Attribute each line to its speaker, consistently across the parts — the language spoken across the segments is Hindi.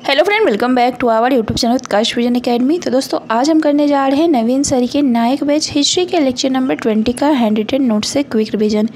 Speaker 1: Hello friend, welcome back to our YouTube channel Utkarsh vision academy. तो दोस्तों आज हम करने जा रहे हैं नवीन सर के नायक बैच हिस्ट्री के लेक्चर नंबर 20 का हैंड रिटन नोट से क्विक रिवीजन।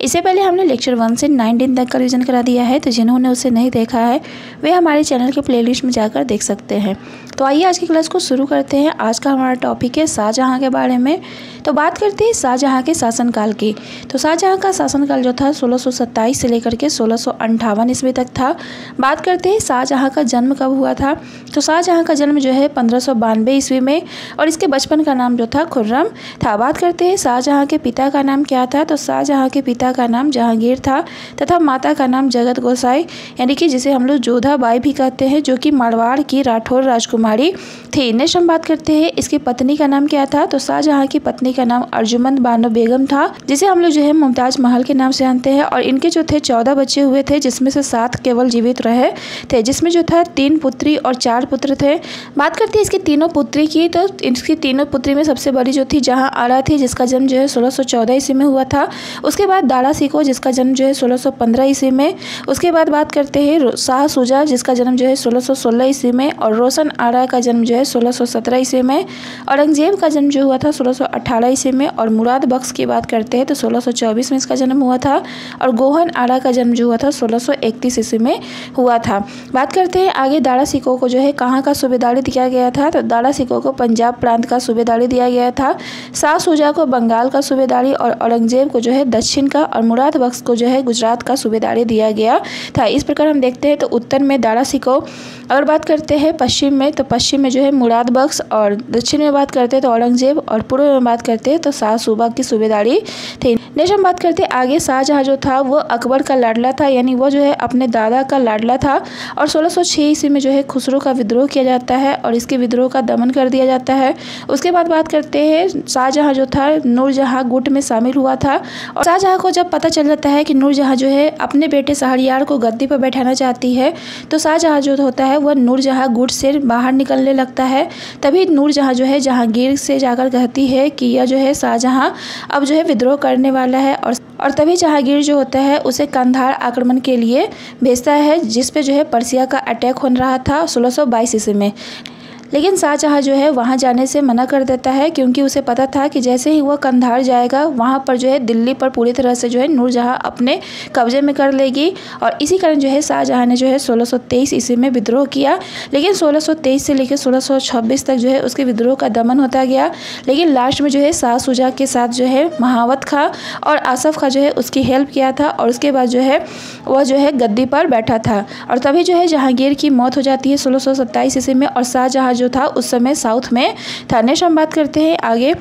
Speaker 1: इससे पहले हमने लेक्चर 1 से 19 तक का रिवीजन करा दिया है, तो जिन्होंने उसे नहीं देखा है वे हमारे चैनल के प्लेलिस्ट में जाकर देख सकते हैं। तो आइए आज की क्लास को शुरू करते हैं। आज का हमारा टॉपिक है शाहजहाँ के बारे में। तो बात करते हैं शाहजहाँ के शासनकाल की। तो शाहजहाँ का शासनकाल जो था 1627 से लेकर के 1658 ईस्वी तक था। बात करते हैं शाहजहाँ का जन्म कब हुआ था। तो शाहजहाँ का जन्म जो है 1592 ईस्वी में और इसके बचपन का नाम जो था खुर्रम था। बात करते हैं शाहजहाँ के पिता का नाम क्या था। तो शाहजहाँ के पिता का नाम जहांगीर था तथा माता का नाम जगत गोसाई यानी कि जिसे हम लोग जोधा बाई भी कहते हैं, जो कि मारवाड़ की राठौर राजकुमारी थी। नेक्स्ट हम बात करते हैं इसकी पत्नी का नाम क्या था। तो शाहजहाँ की पत्नी का नाम अर्जुमंद बानो बेगम था, जिसे हम लोग जो है मुमताज महल के नाम से जानते हैं। और इनके जो थे 14 बच्चे हुए थे, जिसमें से 7 केवल जीवित रहे थे, जिसमें जो था 3 पुत्री और 4 पुत्र थे। बात करते हैं इसकी तीनों पुत्री की। तो इसकी तीनों पुत्री में सबसे बड़ी जो थी जहाँ आरा थी, जिसका जन्म जो है 1614 ईस्वी में हुआ था। उसके बाद दारा सिको, जिसका जन्म जो है 1615 ईस्वी में। उसके बाद बात करते हैं शाह शुजा, जिसका जन्म जो है 1616 ईस्वी में। और रोशन आरा का जन्म जो है 1617 ईस्वी में। औरंगजेब का जन्म जो हुआ था 1618 ईस्वी में। और मुराद बख्श की बात करते हैं तो 1624 में इसका जन्म हुआ था। और गोहन आरा का जन्म जो हुआ था 1631 ईस्वी में हुआ था। बात करते हैं आगे दारा सिको को जो है कहाँ का सूबेदारी दिया गया था। तो दारा सिको को पंजाब प्रांत का सूबेदारी दिया गया था। शाह शुजा को बंगाल का सूबेदारी और औरंगजेब को जो है दक्षिण का और मुराद बख्श को जो है गुजरात का सूबेदारी दिया गया था। इस प्रकार हम देखते हैं तो उत्तर में दारा सिको। अगर बात करते हैं पश्चिम में, तो पश्चिम में जो है मुराद बख्श। और दक्षिण में बात करते हैं तो औरंगजेब। और पूर्व में बात करते हैं तो शाह सूबा की सूबेदारी थी। नेक्स्ट हम बात करते हैं आगे शाहजहाँ जो था वो अकबर का लाडला था, यानी वो जो है अपने दादा का लाडला था। और 1606 ईस्वी में जो है खुसरो का विद्रोह किया जाता है और इसके विद्रोह का दमन कर दिया जाता है। उसके बाद बात करते हैं शाहजहाँ जो था नूरजहाँ गुट में शामिल हुआ था। और शाहजहाँ को जब पता चल जाता है कि नूरजहाँ जो है अपने बेटे शहरयार को गद्दी पर बैठाना चाहती है, तो शाहजहाँ जो होता है वह नूरजहाँ गुट से बाहर निकलने लगता है। तभी नूरजहाँ जो है जहांगीर से जाकर कहती है कि यह जो है शाहजहाँ अब जो है विद्रोह करने वाला है। और तभी जहांगीर जो होता है उसे कंधार आक्रमण के लिए भेजता है, जिस पे जो है पर्सिया का अटैक हो रहा था 1622 ईस्वी में। लेकिन शाहजहाँ जो है वहाँ जाने से मना कर देता है, क्योंकि उसे पता था कि जैसे ही वह कंधार जाएगा वहाँ पर जो है दिल्ली पर पूरी तरह से जो है नूरजहाँ अपने कब्जे में कर लेगी। और इसी कारण जो है शाहजहाँ ने जो है 1623 ईस्वी में विद्रोह किया। लेकिन 1623 से लेकर 1626 तक जो है उसके विद्रोह का दमन होता गया। लेकिन लास्ट में जो है शाह शुजा के साथ जो है महावत खां और आसफ खां जो है उसकी हेल्प किया था। और उसके बाद जो है वह जो है गद्दी पर बैठा था। और तभी जो है जहांगीर की मौत हो जाती है 1627 ईस्वी में। और शाहजहाँ जो था उस समय साउथ में था। नेक्स्ट हम बात करते हैं आगे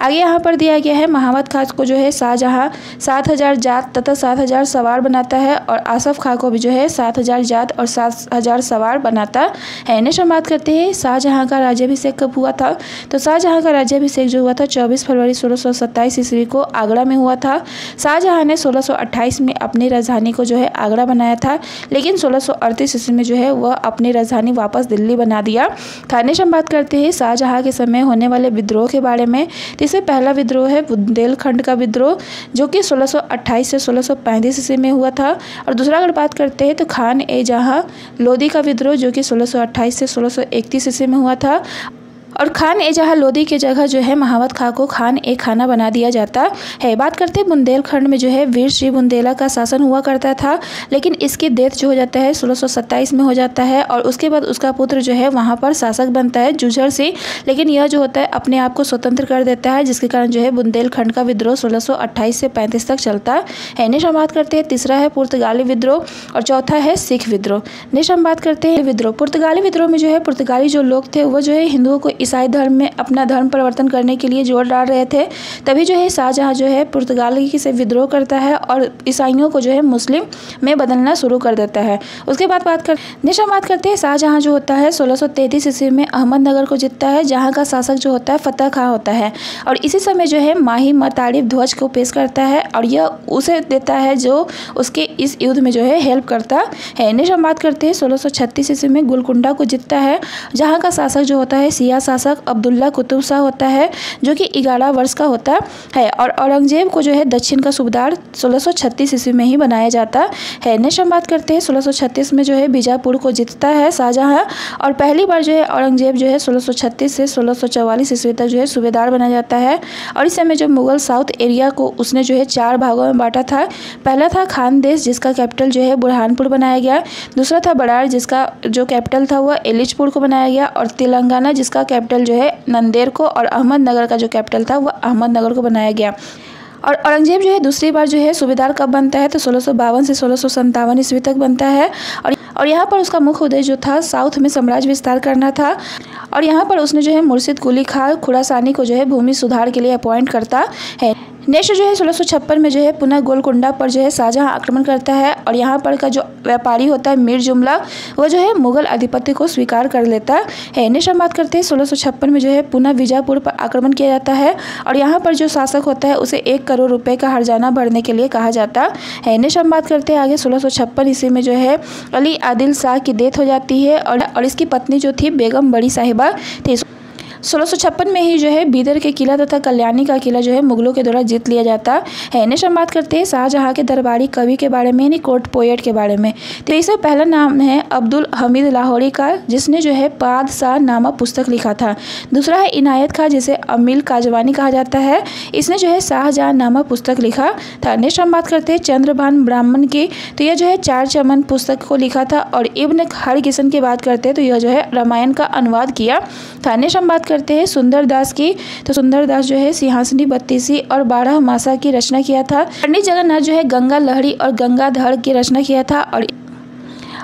Speaker 1: यहाँ पर दिया गया है महावत खां को जो है शाहजहाँ 7000 जात तथा 7000 सवार बनाता है। और आसफ खां को भी जो है 7000 जात और 7000 सवार बनाता है। नेक्स्ट हम बात करते हैं शाहजहाँ का राज्याभिषेक कब हुआ था। तो शाहजहाँ का राज्याभिषेक जो हुआ था 24 फरवरी 1627 ईस्वी को आगरा में हुआ था। शाहजहाँ ने 1628 में अपनी राजधानी को जो है आगरा बनाया था, लेकिन 1638 ईस्वी में जो है वह अपनी राजधानी वापस दिल्ली बना दिया था। हम बात करते हैं शाहजहाँ के समय होने वाले विद्रोह के बारे में। तो इससे पहला विद्रोह है बुंदेलखंड का विद्रोह, जो कि 1628 से 1635 ईस्वी में हुआ था। और दूसरा अगर बात करते हैं तो खान ए जहाँ लोधी का विद्रोह, जो कि 1628 से 1631 ईस्वी में हुआ था। और खान ए जहाँ लोधी की जगह जो है महावत खां को खान ए खाना बना दिया जाता है। बात करते हैं बुंदेलखंड में जो है वीर श्री बुंदेला का शासन हुआ करता था, लेकिन इसकी डेथ जो हो जाता है 1627 में हो जाता है। और उसके बाद उसका पुत्र जो है वहाँ पर शासक बनता है जुझर सिंह, लेकिन यह जो होता है अपने आप को स्वतंत्र कर देता है, जिसके कारण जो है बुंदेलखंड का विद्रोह 1628 से 35 तक चलता है। नेक्स्ट हम बात करते हैं तीसरा है पुर्तगाली विद्रोह और चौथा है सिख विद्रोह। नेक्स्ट हम बात करते हैं विद्रोह। पुर्तगाली विद्रोह में जो है पुर्तगाली जो लोग थे वो जो है हिंदुओं को ईसाई धर्म में अपना धर्म परिवर्तन करने के लिए जोर डाल रहे थे। तभी जो है शाहजहाँ जो है पुर्तगाली से विद्रोह करता है और ईसाइयों को जो है मुस्लिम में बदलना शुरू कर देता है। उसके बाद बात करते हैं शाहजहाँ जो होता है 1633 ईस्वी में अहमदनगर को जीतता है, जहाँ का शासक जो होता है फतेह खां होता है। और इसी समय जो है माही मतारिब ध्वज को पेश करता है और यह उसे देता है जो उसके इस युद्ध में जो है हेल्प करता है। नेक्स्ट हम बात करते हैं 1636 ईस्वी में गोलकुंडा को जीतता है, जहाँ का शासक जो होता है सिया शाह शासक अब्दुल्ला कुतुब शाह होता है जो कि 11 वर्ष का होता है। और औरंगजेब को जो है दक्षिण का सूबेदार 1636 ईस्वी में ही बनाया जाता है। नेक्स्ट हम बात करते हैं 1636 में जो है बीजापुर को जीतता है शाहजहां, और पहली बार जो है औरंगजेब जो है 1636 से 1644 ईस्वी तक जो है सूबेदार बना जाता है। और इस समय जो मुगल साउथ एरिया को उसने जो है 4 भागों में बांटा था। पहला था खानदेश जिसका कैपिटल जो है बुरहानपुर बनाया गया, दूसरा था बड़ार जिसका जो कैपिटल था वह एलिचपुर को बनाया गया, और तेलंगाना जिसका कैपिटल जो है नंदेड़ को, और अहमदनगर का जो कैपिटल था वह अहमदनगर को बनाया गया। और औरंगजेब जो है दूसरी बार जो है सूबेदार कब बनता है तो 1652 से 1657 ईस्वी तक बनता है। और यहाँ पर उसका मुख्य उद्देश्य जो था साउथ में साम्राज्य विस्तार करना था। और यहाँ पर उसने जो है मुर्शिद कुली खां खुरासानी को जो है भूमि सुधार के लिए अपॉइंट करता है। नेक्स्ट जो है 1656 में जो है पुनः गोलकुंडा पर जो है शाहजहां आक्रमण करता है, और यहाँ पर का जो व्यापारी होता है मीर जुमला वो जो है मुगल आधिपत्य को स्वीकार कर लेता है। नेक्स्ट हम बात करते हैं 1656 में जो है पुनः बीजापुर पर आक्रमण किया जाता है, और यहाँ पर जो शासक होता है उसे 1 करोड़ रुपए का हर्जाना भरने के लिए कहा जाता है। नेक्स्ट हम बात करते हैं आगे 1656 ईस्वी में जो है अली आदिल शाह की डेथ हो जाती है, और इसकी पत्नी जो थी बेगम बड़ी साहिबा थी। 1656 में ही जो है बीदर के किला तथा कल्याणी का किला जो है मुगलों के द्वारा जीत लिया जाता है। नेक्स्ट हम बात करते हैं शाहजहां के दरबारी कवि के बारे में, यानी कोर्ट पोएट के बारे में। तो इसका पहला नाम है अब्दुल हमीद लाहौरी का, जिसने जो है पादशाह नामा पुस्तक लिखा था। दूसरा है इनायत खां जिसे अमील काजवानी कहा जाता है, इसने जो है शाहजहां नामा पुस्तक लिखा था। नेक्स्ट हम बात करते हैं चंद्रभान ब्राह्मण की, तो यह जो है 4 चमन पुस्तक को लिखा था। और इब्न हरकिशन की बात करते हैं तो यह जो है रामायण का अनुवाद किया था। नेक्स्ट हम बात करते हैं सुंदर दास की, तो सुंदर दास जो है सिंहासनी बत्तीसी और 12 मासा की रचना किया था। पंडित जगन्नाथ जो है गंगा लहरी और गंगाधर की रचना किया था।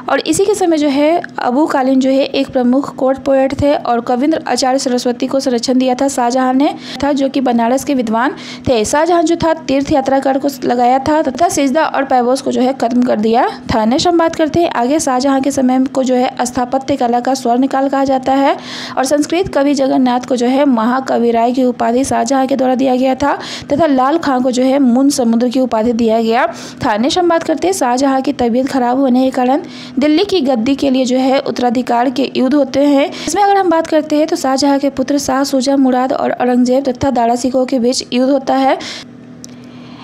Speaker 1: और इसी के समय जो है अबू कालीन जो है एक प्रमुख कोर्ट पोएट थे, और कविंद्र आचार्य सरस्वती को संरक्षण दिया था शाहजहां ने, था जो कि बनारस के विद्वान थे। शाहजहां जो था तीर्थ यात्रा कर को लगाया था तथा सिजदा और पैबोस को जो है खत्म कर दिया था। नेक्स्ट हम बात करते हैं आगे शाहजहां के समय को जो है स्थापत्य कला का स्वर्णकाल कहा जाता है, और संस्कृत कवि जगन्नाथ को जो है महाकवि राय की उपाधि शाहजहां के द्वारा दिया गया था, तथा लाल खां को जो है मुन समुद्र की उपाधि दिया गया था। नेक्स्ट हम बात करते हैं शाहजहां की तबीयत खराब होने के कारण दिल्ली की गद्दी के लिए जो है उत्तराधिकार के युद्ध होते हैं। इसमें अगर हम बात करते हैं तो शाहजहां के पुत्र शाह शुजा मुराद और औरंगजेब तथा दारा शिकोह के बीच युद्ध होता है।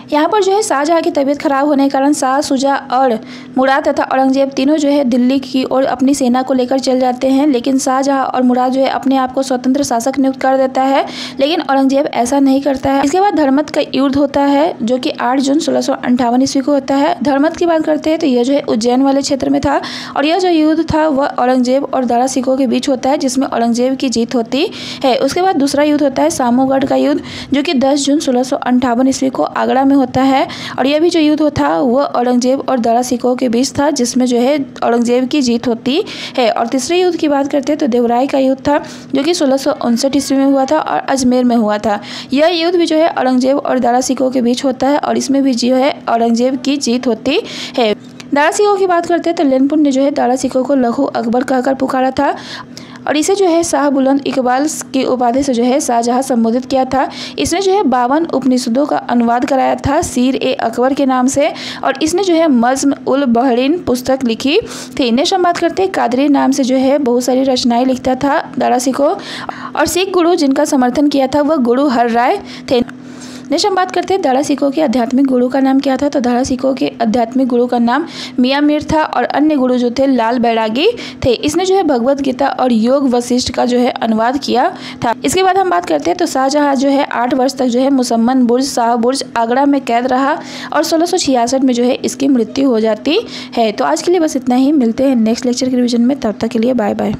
Speaker 1: यहाँ पर जो है शाहजहां की तबीयत खराब होने के कारण शाह शुजा और मुराद तथा औरंगजेब तीनों जो है दिल्ली की ओर अपनी सेना को लेकर चल जाते हैं, लेकिन शाहजहां और मुराद जो है अपने आप को स्वतंत्र शासक नियुक्त कर देता है, लेकिन औरंगजेब ऐसा नहीं करता है। इसके बाद धर्मत का युद्ध होता है जो कि 8 जून 1658 ईस्वी को होता है। धर्मत की बात करते हैं तो यह जो है उज्जैन वाले क्षेत्र में था, और यह जो युद्ध था वह औरंगजेब और दारा शिकोह के बीच होता है, जिसमें औरंगजेब की जीत होती है। उसके बाद दूसरा युद्ध होता है सामूगढ़ का युद्ध, जो कि 10 जून 1658 ईस्वी को आगरा में होता है, और यह भी जो युद्ध था वह औरंगजेब और दारा शिकोह के बीच था, जिसमें जो है औरंगजेब की जीत होती है। और तीसरे युद्ध की बात करते हैं तो देवराय का युद्ध था, जो कि 1659 ईस्वी में हुआ था और अजमेर में हुआ था। यह युद्ध भी जो है औरंगजेब और दारा शिकोह के बीच होता है, और इसमें भी जो है औरंगजेब की जीत होती है। दारा शिकोह की बात करते हैं तो लेनपुर ने जो है दारा शिकोह को लघु अकबर कहकर पुकारा था, और इसे जो है शाह बुलंद इकबाल की उपाधि से जो है शाहजहां संबोधित किया था। इसने जो है 52 उपनिषदों का अनुवाद कराया था सीर ए अकबर के नाम से, और इसने जो है मज़्म उल बहरीन पुस्तक लिखी थी। नेक्स्ट हम बात करते हैं कादरी नाम से जो है बहुत सारी रचनाएं लिखता था दारा शिकोह, और सिख गुरु जिनका समर्थन किया था वह गुरु हर राय थे। नेक्स्ट हम बात करते हैं दारा शिकोह के आध्यात्मिक गुरु का नाम क्या था, तो दारा शिकोह के आध्यात्मिक गुरु का नाम मियाँ मीर था, और अन्य गुरु जो थे लाल बैरागी थे। इसने जो है भगवत गीता और योग वशिष्ठ का जो है अनुवाद किया था। इसके बाद हम बात करते हैं तो शाहजहां जो है 8 वर्ष तक जो है मुसम्मन बुर्ज शाह बुर्ज आगरा में कैद रहा, और 1666 में जो है इसकी मृत्यु हो जाती है। तो आज के लिए बस इतना ही, मिलते हैं नेक्स्ट लेक्चर के रिवीजन में, तब तक के लिए बाय बाय।